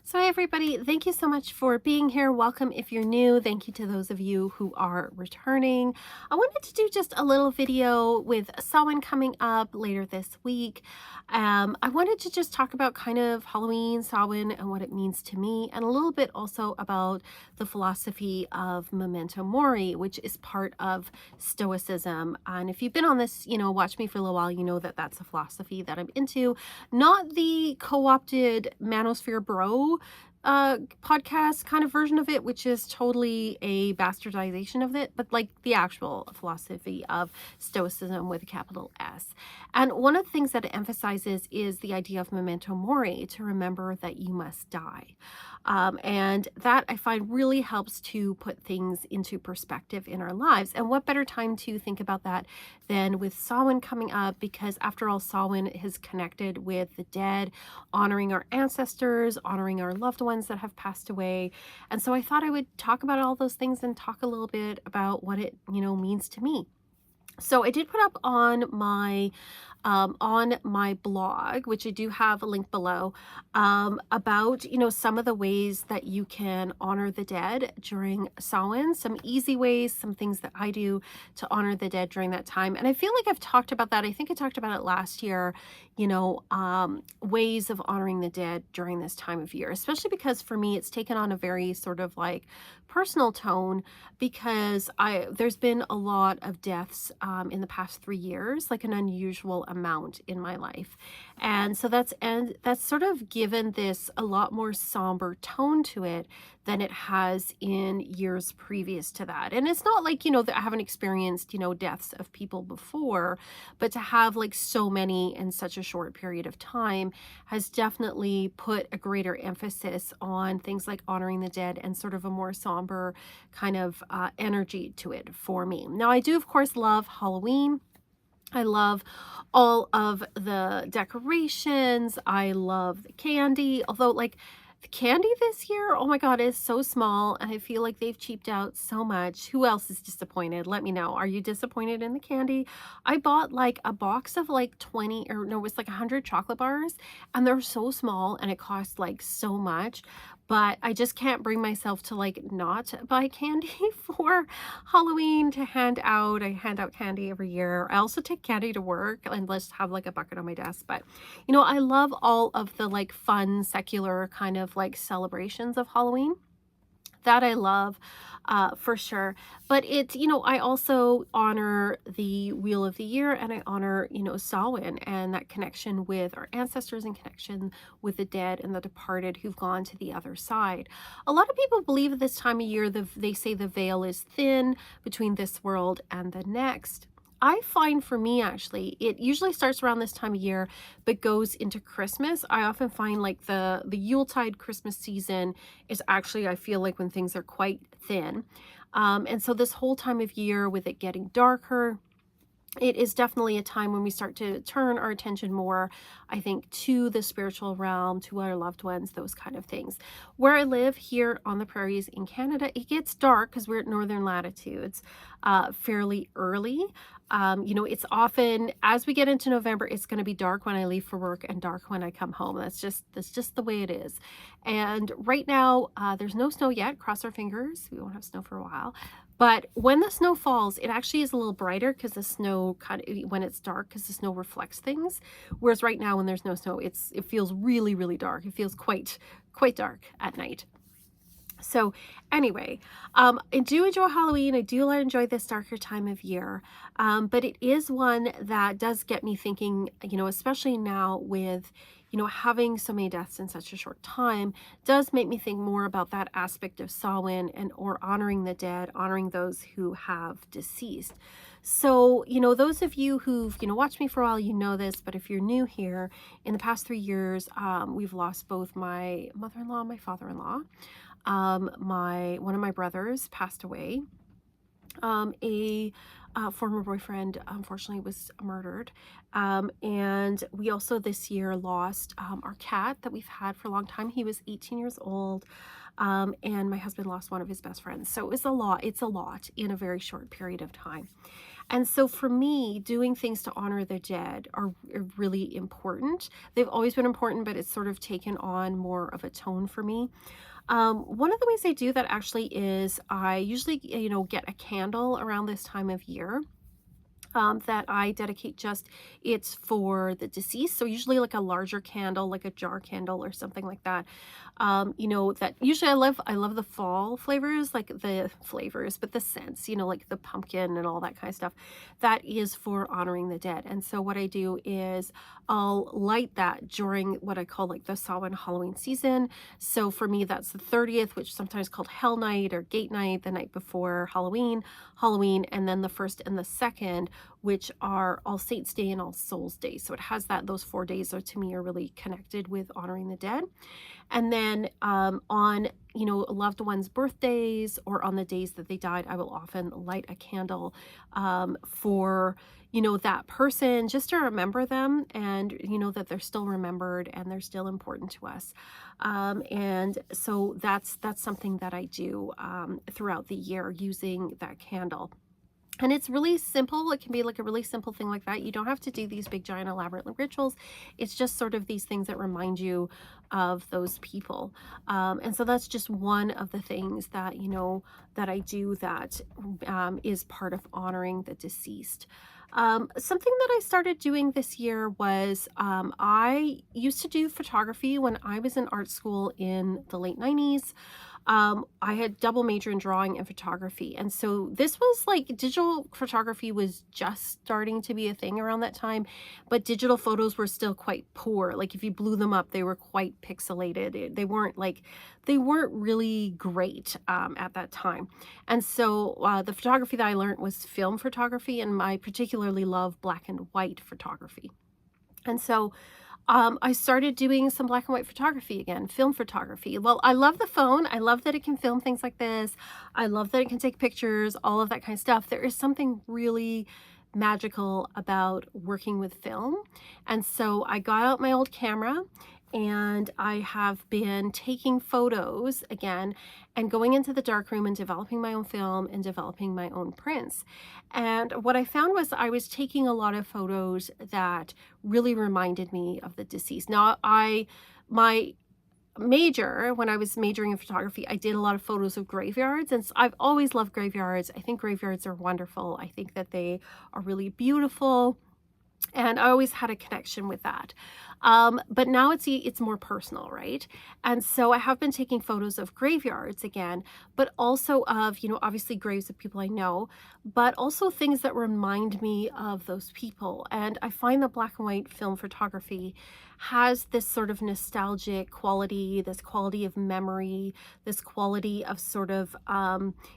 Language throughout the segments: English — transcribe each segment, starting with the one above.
So, hi everybody, thank you so much for being here. Welcome if you're new. Thank you to those of you who are returning. I wanted to do just a little video with Samhain coming up later this week. I wanted to just talk about kind of Halloween, Samhain, and what it means to me, and a little bit also about the philosophy of Memento Mori, which is part of Stoicism. And if you've been on this, watch me for a little while, you know that that's a philosophy that I'm into. Not the co-opted Manosphere Bro podcast kind of version of it, which is totally a bastardization of it, but like the actual philosophy of Stoicism with a capital S. And one of the things that it emphasizes is the idea of memento mori, to remember that you must die. And that I find really helps to put things into perspective in our lives. And what better time to think about that than with Samhain coming up, because after all, Samhain is connected with the dead, honoring our ancestors, honoring our loved ones that have passed away. And so I thought I would talk about all those things and talk a little bit about what it, means to me. So I did put up on my blog, which I do have a link below, about, some of the ways that you can honor the dead during Samhain, some easy ways, some things that I do to honor the dead during that time. And I feel like I've talked about that. I think I talked about it last year, ways of honoring the dead during this time of year, especially because for me, it's taken on a very sort of like personal tone, because there's been a lot of deaths in the past 3 years, like an unusual amount in my life. And so that's sort of given this a lot more somber tone to it than it has in years previous to that. And it's not like, that I haven't experienced, deaths of people before, but to have like so many in such a short period of time has definitely put a greater emphasis on things like honoring the dead and sort of a more somber kind of energy to it for me. Now, I do, of course, love Halloween. I love all of the decorations. I love the candy, although like the candy this year, oh my God, is so small, and I feel like they've cheaped out so much. Who else is disappointed? Let me know. Are you disappointed in the candy? I bought like a box of like 20, or no, it was like 100 chocolate bars, and they're so small and it costs like so much. But I just can't bring myself to like not buy candy for Halloween to hand out. I hand out candy every year. I also take candy to work and let's have like a bucket on my desk. But I love all of the like fun, secular kind of like celebrations of Halloween. That I love for sure. But I also honor the Wheel of the Year, and I honor, Samhain and that connection with our ancestors and connection with the dead and the departed who've gone to the other side. A lot of people believe at this time of year, they say the veil is thin between this world and the next. I find for me, actually, it usually starts around this time of year, but goes into Christmas. I often find like the Yuletide Christmas season is actually, I feel like, when things are quite thin. And so this whole time of year, with it getting darker, it is definitely a time when we start to turn our attention more, I think, to the spiritual realm, to our loved ones, those kind of things. Where I live here on the prairies in Canada, it gets dark because we're at northern latitudes fairly early. It's often, as we get into November, it's going to be dark when I leave for work and dark when I come home. That's just the way it is. And right now, there's no snow yet. Cross our fingers. We won't have snow for a while. But when the snow falls, it actually is a little brighter because the snow when it's dark, because the snow reflects things. Whereas right now when there's no snow, it feels really, really dark. It feels quite dark at night. So anyway, I do enjoy Halloween. I do enjoy this darker time of year. But it is one that does get me thinking, especially now with, having so many deaths in such a short time, does make me think more about that aspect of Samhain or honoring the dead, honoring those who have deceased. So, those of you who've, watched me for a while, you know this, but if you're new here, in the past 3 years, we've lost both my mother-in-law and my father-in-law. One of my brothers passed away. A former boyfriend, unfortunately, was murdered. And we also this year lost our cat that we've had for a long time. He was 18 years old. And my husband lost one of his best friends. So it's a lot in a very short period of time. And so for me, doing things to honor the dead are really important. They've always been important, but it's sort of taken on more of a tone for me. One of the ways I do that actually is I usually, get a candle around this time of year, that I dedicate just it's for the deceased. So usually like a larger candle, like a jar candle or something like that. That usually I love the fall flavors, like the flavors, but the scents, like the pumpkin and all that kind of stuff. That is for honoring the dead. And so what I do is I'll light that during what I call like the Samhain Halloween season. So for me, that's the 30th, which is sometimes called Hell Night or Gate Night, the night before Halloween, and then the first and the second, which are All Saints Day and All Souls Day. So it has those 4 days are to me are really connected with honoring the dead. And then on, loved ones' birthdays or on the days that they died, I will often light a candle for, that person, just to remember them and, that they're still remembered and they're still important to us. And so that's something that I do throughout the year using that candle. And it's really simple. It can be like a really simple thing like that. You don't have to do these big, giant, elaborate rituals. It's just sort of these things that remind you of those people. And so that's just one of the things that, that I do that is part of honoring the deceased. Something that I started doing this year was I used to do photography when I was in art school in the late 90s. I had double major in drawing and photography. And so this was like digital photography was just starting to be a thing around that time, but digital photos were still quite poor. Like if you blew them up, they were quite pixelated. They weren't really great at that time. And so the photography that I learned was film photography, and I particularly love black and white photography. And so I started doing some black and white photography again, film photography. Well, I love the phone. I love that it can film things like this. I love that it can take pictures, all of that kind of stuff. There is something really magical about working with film. And so I got out my old camera and I have been taking photos again and going into the darkroom and developing my own film and developing my own prints. And what I found was I was taking a lot of photos that really reminded me of the deceased. Now, my major, when I was majoring in photography, I did a lot of photos of graveyards, and I've always loved graveyards. I think graveyards are wonderful. I think that they are really beautiful. And I always had a connection with that. But now it's more personal, right? And so I have been taking photos of graveyards again, but also of, obviously graves of people I know, but also things that remind me of those people. And I find that black and white film photography has this sort of nostalgic quality, this quality of memory, this quality of sort of,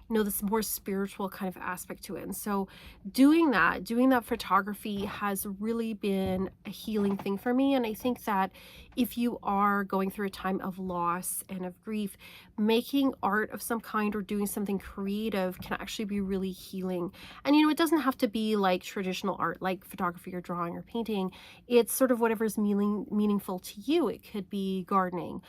this more spiritual kind of aspect to it. And so doing that photography has really been a healing thing for me. And I think that if you are going through a time of loss and of grief, making art of some kind or doing something creative can actually be really healing. And it doesn't have to be like traditional art, like photography or drawing or painting. It's sort of whatever's meaningful to you. It could be gardening.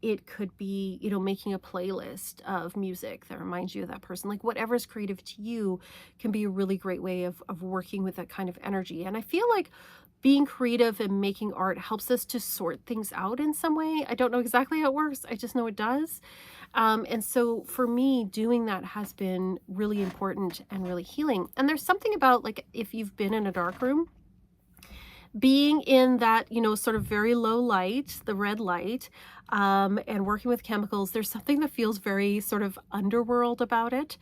It could be, making a playlist of music that reminds you of that person. Like whatever's creative to you can be a really great way of working with that kind of energy. And I feel like being creative and making art helps us to sort things out in some way. I don't know exactly how it works. I just know it does. And so for me, doing that has been really important and really healing. And there's something about like if you've been in a dark room, being in that, sort of very low light, the red light, and working with chemicals, there's something that feels very sort of underworld about it.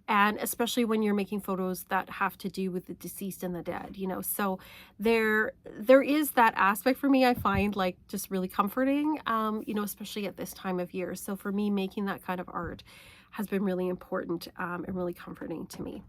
And especially when you're making photos that have to do with the deceased and the dead, so there is that aspect for me, I find like just really comforting, especially at this time of year. So for me, making that kind of art has been really important, and really comforting to me.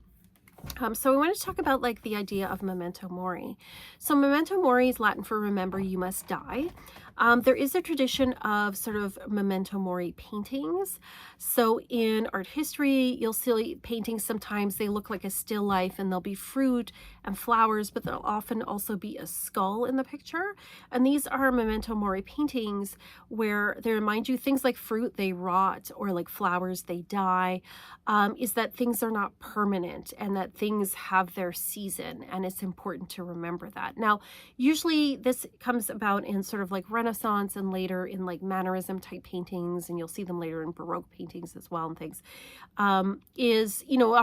So I want to talk about like the idea of Memento Mori. So Memento Mori is Latin for remember you must die. There is a tradition of sort of Memento Mori paintings. So in art history, you'll see paintings sometimes they look like a still life and there'll be fruit and flowers, but there'll often also be a skull in the picture. And these are Memento Mori paintings where they remind you things like fruit, they rot, or like flowers, they die, is that things are not permanent and that things have their season. And it's important to remember that. Now, usually this comes about in sort of like Renaissance and later in like Mannerism type paintings, and you'll see them later in Baroque paintings as well and things.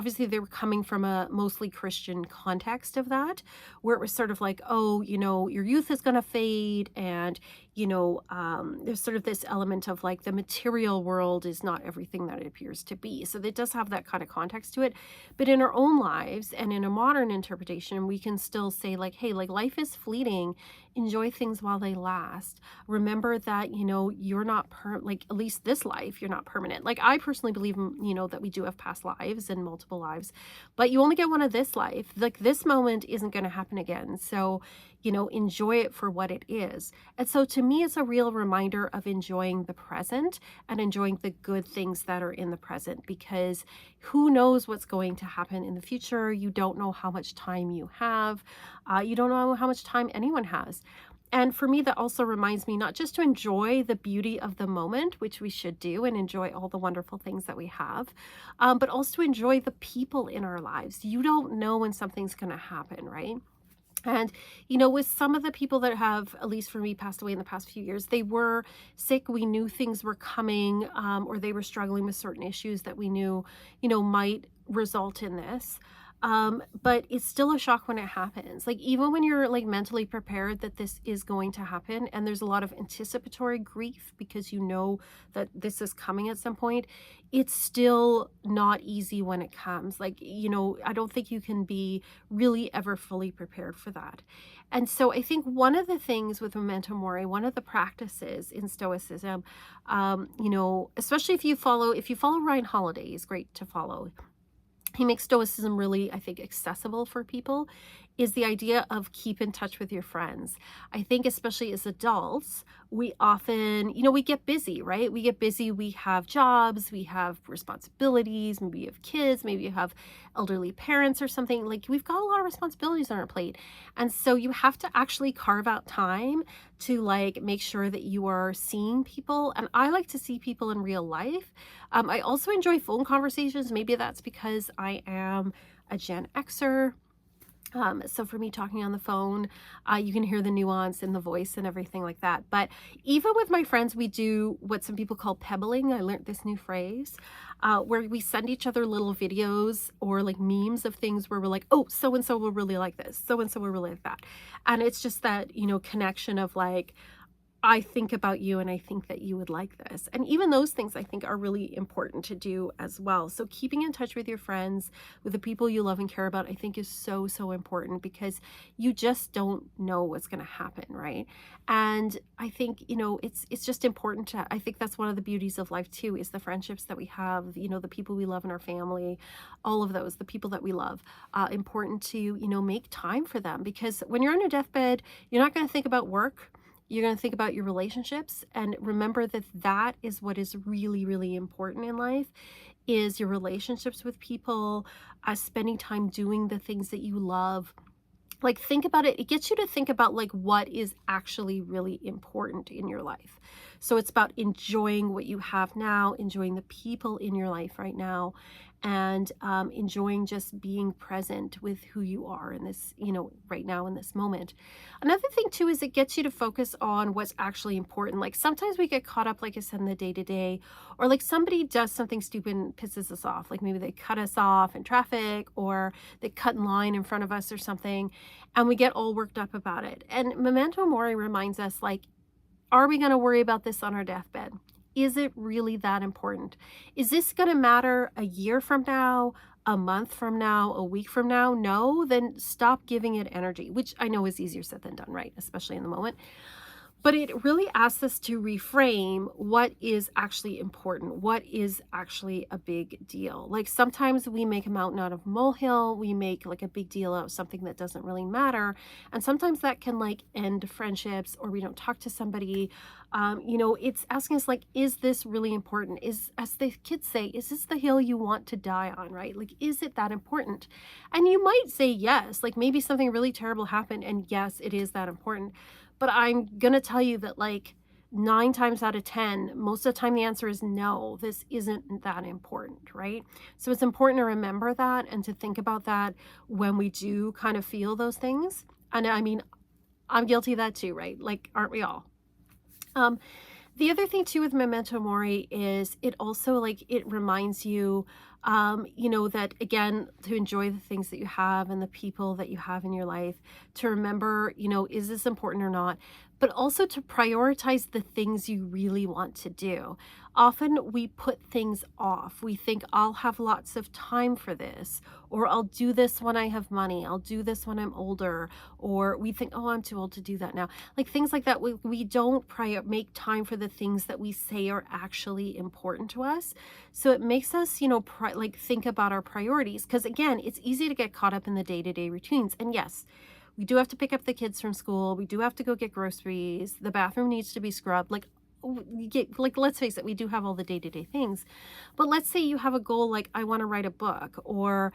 Obviously they were coming from a mostly Christian context of that, where it was sort of like, oh, your youth is going to fade, and there's sort of this element of like the material world is not everything that it appears to be. So it does have that kind of context to it. But in our own lives and in a modern interpretation, we can still say like, hey, like life is fleeting. Enjoy things while they last. Remember that, you're not like at least this life, you're not permanent. Like I personally believe, that we do have past lives and multiple lives, but you only get one of this life. Like this moment isn't going to happen again. So, enjoy it for what it is. And so to me, it's a real reminder of enjoying the present and enjoying the good things that are in the present, because who knows what's going to happen in the future. You don't know how much time you have. You don't know how much time anyone has. And for me, that also reminds me not just to enjoy the beauty of the moment, which we should do, and enjoy all the wonderful things that we have, but also to enjoy the people in our lives. You don't know when something's going to happen, right? And, with some of the people that have, at least for me, passed away in the past few years, they were sick. We knew things were coming, or they were struggling with certain issues that we knew, might result in this. But it's still a shock when it happens. Like even when you're like mentally prepared that this is going to happen, and there's a lot of anticipatory grief because you know that this is coming at some point, it's still not easy when it comes. Like, I don't think you can be really ever fully prepared for that. And so I think one of the things with Memento Mori, one of the practices in Stoicism, especially if you follow Ryan Holiday, is great to follow. He makes Stoicism really, I think, accessible for people, is the idea of keep in touch with your friends. I think especially as adults, we often, we get busy, right? We get busy, we have jobs, we have responsibilities, maybe you have kids, maybe you have elderly parents or something. Like we've got a lot of responsibilities on our plate. And so you have to actually carve out time to like make sure that you are seeing people. And I like to see people in real life. I also enjoy phone conversations. Maybe that's because I am a Gen Xer. So for me, talking on the phone, you can hear the nuance in the voice and everything like that. But even with my friends, we do what some people call pebbling. I learned this new phrase, where we send each other little videos or like memes of things where we're like, oh, so-and-so will really like this. So-and-so will really like that. And it's just that, connection of like, I think about you and I think that you would like this. And even those things I think are really important to do as well. So keeping in touch with your friends, with the people you love and care about, I think is so, so important, because you just don't know what's going to happen, right? And I think, it's just important to, I think that's one of the beauties of life too, is the friendships that we have, the people we love in our family, all of those, the people that we love, important to, make time for them, because when you're on your deathbed, you're not going to think about work. You're going to think about your relationships, and remember that that is what is really, really important in life, is your relationships with people, spending time doing the things that you love. Like think about it. It gets you to think about like what is actually really important in your life. So it's about enjoying what you have now, enjoying the people in your life right now, and enjoying just being present with who you are in this, right now in this moment. Another thing too is it gets you to focus on what's actually important. Like sometimes we get caught up, like I said, in the day-to-day, or like somebody does something stupid and pisses us off. Like maybe they cut us off in traffic, or they cut in line in front of us or something, and we get all worked up about it. And Memento Mori reminds us, like, are we going to worry about this on our deathbed? Is it really that important? Is this going to matter a year from now, a month from now, a week from now? No, then stop giving it energy, which I know is easier said than done, right? Especially in the moment. But it really asks us to reframe what is actually important, what is actually a big deal. Like sometimes we make a mountain out of a molehill, we make like a big deal out of something that doesn't really matter. And sometimes that can like end friendships or we don't talk to somebody. It's asking us like, is this really important? Is, as the kids say, is this the hill you want to die on, right? Like, is it that important? And you might say yes, like maybe something really terrible happened and yes, it is that important. But I'm gonna tell you that like 9 times out of 10, most of the time the answer is no, this isn't that important, right? So it's important to remember that and to think about that when we do kind of feel those things. And I mean, I'm guilty of that too, right? Like, aren't we all? Um, the other thing too with Memento Mori is it also like it reminds you, that again, to enjoy the things that you have and the people that you have in your life, to remember, is this important or not? But also to prioritize the things you really want to do. Often we put things off. We think I'll have lots of time for this, or I'll do this when I have money. I'll do this when I'm older, or we think, oh, I'm too old to do that now. Like things like that. We don't make time for the things that we say are actually important to us. So it makes us, like think about our priorities. Because again, it's easy to get caught up in the day-to-day routines. And yes, we do have to pick up the kids from school. We do have to go get groceries. The bathroom needs to be scrubbed. Let's face it, we do have all the day-to-day things. But let's say you have a goal like I want to write a book, or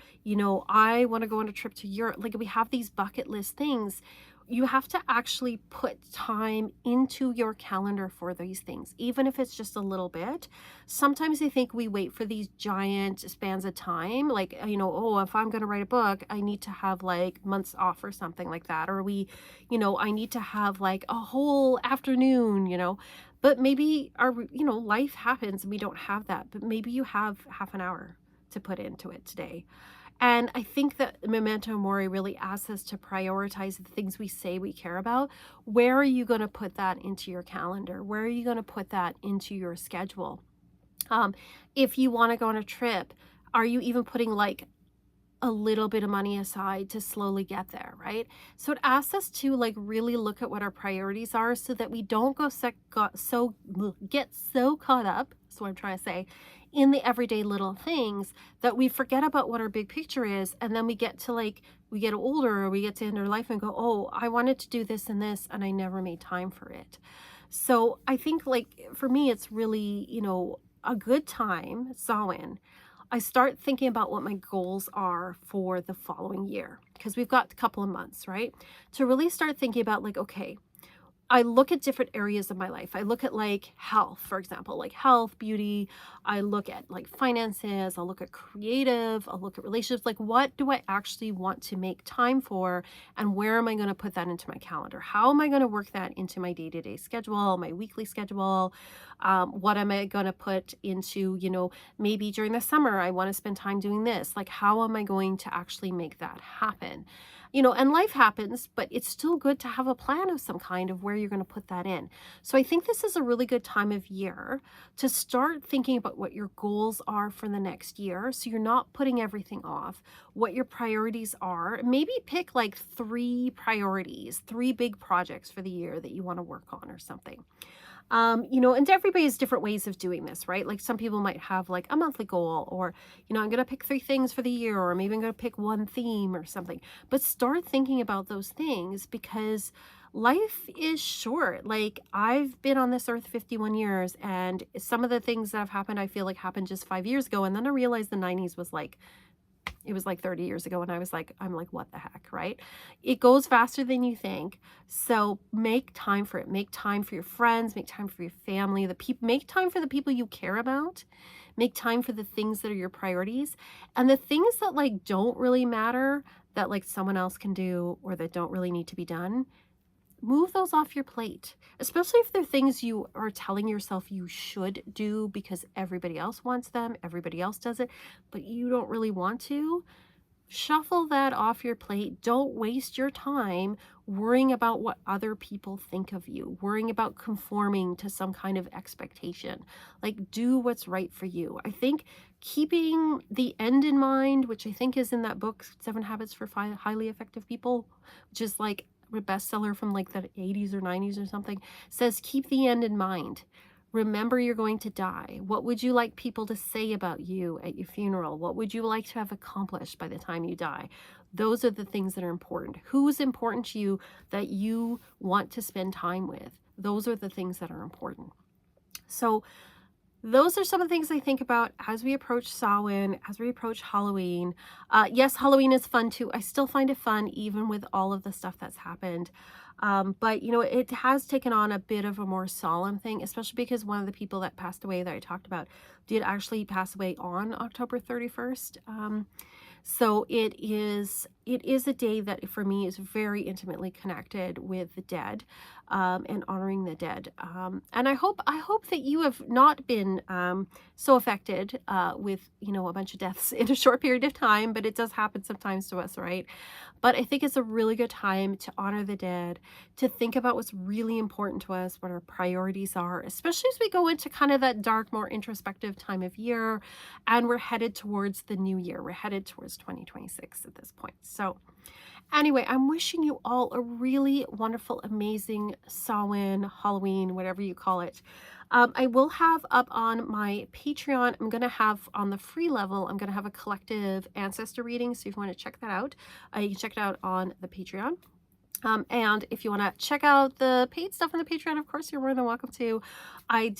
I want to go on a trip to Europe. Like we have these bucket list things. You have to actually put time into your calendar for these things, even if it's just a little bit. Sometimes I think we wait for these giant spans of time, like, oh, if I'm going to write a book, I need to have like months off or something like that. Or I need to have like a whole afternoon. But maybe our, life happens and we don't have that, but maybe you have half an hour to put into it today. And I think that Memento Mori really asks us to prioritize the things we say we care about. Where are you going to put that into your calendar? Where are you going to put that into your schedule? If you want to go on a trip, are you even putting like a little bit of money aside to slowly get there, right? So it asks us to like really look at what our priorities are so that we don't get so caught up, that's what I'm trying to say, in the everyday little things that we forget about what our big picture is. And then we get older or we get to end our life and go, oh, I wanted to do this and this and I never made time for it. So I think like for me, it's really, a good time, Samhain, I start thinking about what my goals are for the following year, because we've got a couple of months, right? To really start thinking about like, okay, I look at different areas of my life. I look at like health, for example, like health, beauty. I look at like finances. I'll look at creative. I'll look at relationships. Like what do I actually want to make time for? And where am I going to put that into my calendar? How am I going to work that into my day-to-day schedule, my weekly schedule? What am I going to put into, maybe during the summer, I want to spend time doing this. Like, how am I going to actually make that happen? And life happens, but it's still good to have a plan of some kind of where you're going to put that in. So I think this is a really good time of year to start thinking about what your goals are for the next year. So you're not putting everything off, what your priorities are. Maybe pick like 3 priorities, 3 big projects for the year that you want to work on or something. And everybody has different ways of doing this, right? Like some people might have like a monthly goal or, I'm going to pick 3 things for the year, or maybe I'm going to pick 1 theme or something, but start thinking about those things because life is short. Like I've been on this earth 51 years and some of the things that have happened, I feel like happened just 5 years ago. And then I realized the 90s was like, it was like 30 years ago and I'm like, what the heck, right? It goes faster than you think. So make time for it. Make time for your friends, make time for your family, make time for the people you care about, make time for the things that are your priorities, and the things that like don't really matter that like someone else can do or that don't really need to be done. Move those off your plate, especially if they're things you are telling yourself you should do because everybody else wants them, everybody else does it, but you don't really want to. Shuffle that off your plate. Don't waste your time worrying about what other people think of you, worrying about conforming to some kind of expectation. Like, do what's right for you. I think keeping the end in mind, which I think is in that book, 7 Habits for Highly Effective People, which is like a bestseller from like the 80s or 90s or something, says, keep the end in mind. Remember you're going to die. What would you like people to say about you at your funeral? What would you like to have accomplished by the time you die? Those are the things that are important. Who's important to you that you want to spend time with? Those are the things that are important. So those are some of the things I think about as we approach Samhain, as we approach Halloween. Yes, Halloween is fun too. I still find it fun even with all of the stuff that's happened. But you know, it has taken on a bit of a more solemn thing, especially because one of the people that passed away that I talked about did actually pass away on October 31st. So it is a day that for me is very intimately connected with the dead, and honoring the dead. And I hope that you have not been so affected with, you know, a bunch of deaths in a short period of time, but it does happen sometimes to us, right? But I think it's a really good time to honor the dead, to think about what's really important to us, what our priorities are, especially as we go into kind of that dark, more introspective time of year, and we're headed towards the new year. We're headed towards 2026 at this point. So anyway, I'm wishing you all a really wonderful, amazing Samhain, Halloween, whatever you call it. I will have up on my Patreon, I'm going to have on the free level, I'm going to have a collective ancestor reading. So if you want to check that out, you can check it out on the Patreon. And if you want to check out the paid stuff on the Patreon, of course, you're more than welcome to. I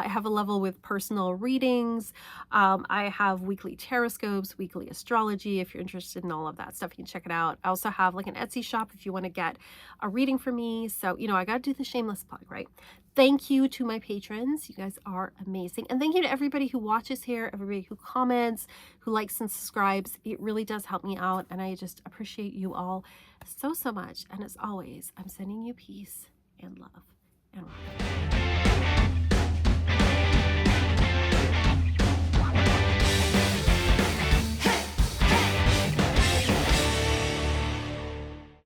have a level with personal readings. I have weekly taroscopes, weekly astrology. If you're interested in all of that stuff, you can check it out. I also have like an Etsy shop if you want to get a reading from me. So, you know, I got to do the shameless plug, right? Thank you to my patrons. You guys are amazing. And thank you to everybody who watches here, everybody who comments, who likes and subscribes. It really does help me out. And I just appreciate you all so, so much. And as always, I'm sending you peace and love and light.